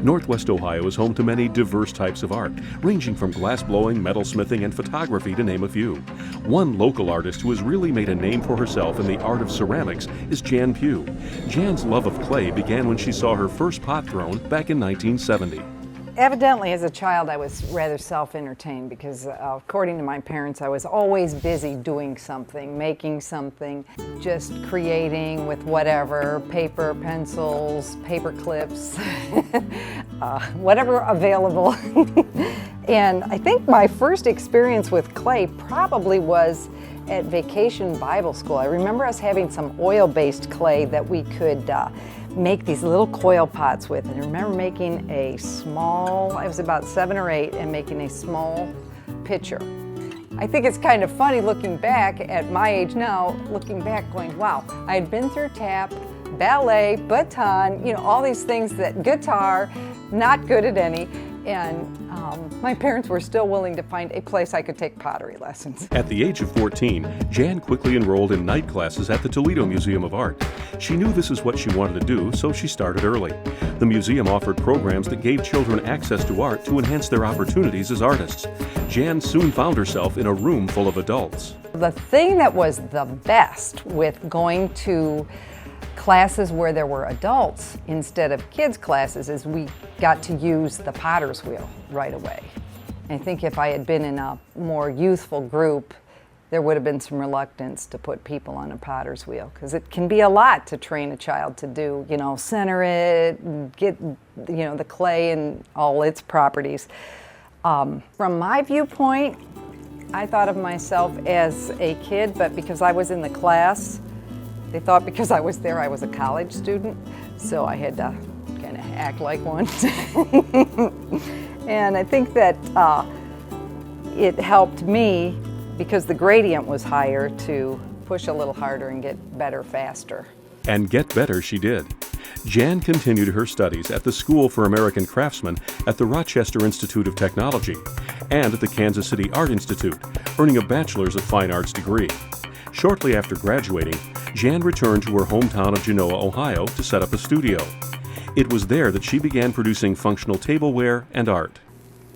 Northwest Ohio is home to many diverse types of art, ranging from glassblowing, metalsmithing, and photography to name a few. One local artist who has really made a name for herself in the art of ceramics is Jan Pugh. Jan's love of clay began when she saw her first pot thrown back in 1970. Evidently, as a child, I was rather self-entertained because, according to my parents, I was always busy doing something, making something, just creating with whatever, paper, pencils, paper clips, whatever available. And I think my first experience with clay probably was at Vacation Bible School. I remember us having some oil-based clay that we could make these little coil pots with. And I remember making a small, I was about 7 or 8, and making a small pitcher. I think it's kind of funny looking back at my age now, looking back going, wow, I had been through tap, ballet, baton, you know, all these things that guitar, not good at any. And my parents were still willing to find a place I could take pottery lessons. At the age of 14, Jan quickly enrolled in night classes at the Toledo Museum of Art. She knew this is what she wanted to do, so she started early. The museum offered programs that gave children access to art to enhance their opportunities as artists. Jan soon found herself in a room full of adults. The thing that was the best with going to classes where there were adults instead of kids classes is we got to use the potter's wheel right away. I think if I had been in a more youthful group, there would have been some reluctance to put people on a potter's wheel because it can be a lot to train a child to do, you know, center it, get, you know, the clay and all its properties. From my viewpoint, I thought of myself as a kid, but because I was in the class, they thought because I was there I was a college student, so I had to kind of act like one. And I think that it helped me, because the gradient was higher, to push a little harder and get better faster. And get better she did. Jan continued her studies at the School for American Craftsmen at the Rochester Institute of Technology and at the Kansas City Art Institute, earning a Bachelor's of Fine Arts degree. Shortly after graduating, Jan returned to her hometown of Genoa, Ohio to set up a studio. It was there that she began producing functional tableware and art.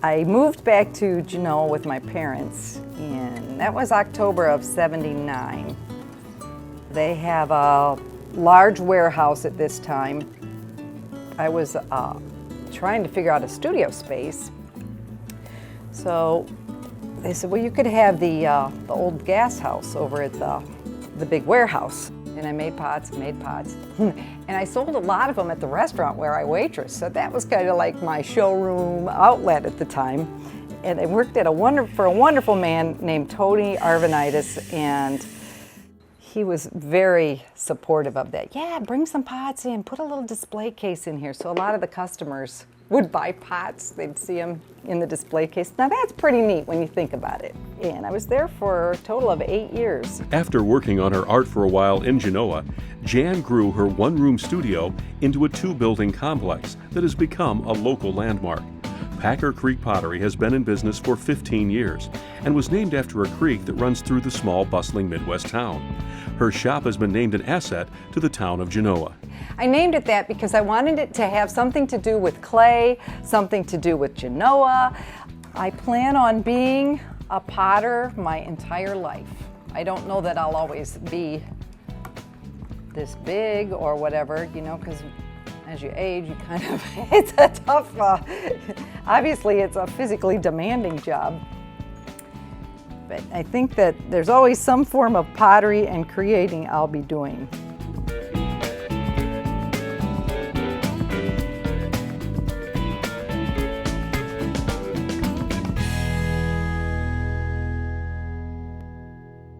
I moved back to Genoa with my parents, and that was October of '79. They have a large warehouse at this time. I was trying to figure out a studio space. So they said, well, you could have the old gas house over at the big warehouse. And I made pots. And I sold a lot of them at the restaurant where I waitressed. So that was kind of like my showroom outlet at the time. And I worked at for a wonderful man named Tony Arvanitis, and he was very supportive of that. Yeah, bring some pots in, put a little display case in here. So a lot of the customers would buy pots. They'd see them in the display case. Now that's pretty neat when you think about it. And I was there for a total of 8 years. After working on her art for a while in Genoa, Jan grew her one-room studio into a 2-building complex that has become a local landmark. Packer Creek Pottery has been in business for 15 years and was named after a creek that runs through the small, bustling Midwest town. Her shop has been named an asset to the town of Genoa. I named it that because I wanted it to have something to do with clay, something to do with Genoa. I plan on being a potter my entire life. I don't know that I'll always be this big or whatever, you know, because as you age, you kind of, it's a tough, obviously it's a physically demanding job. But I think that there's always some form of pottery and creating I'll be doing.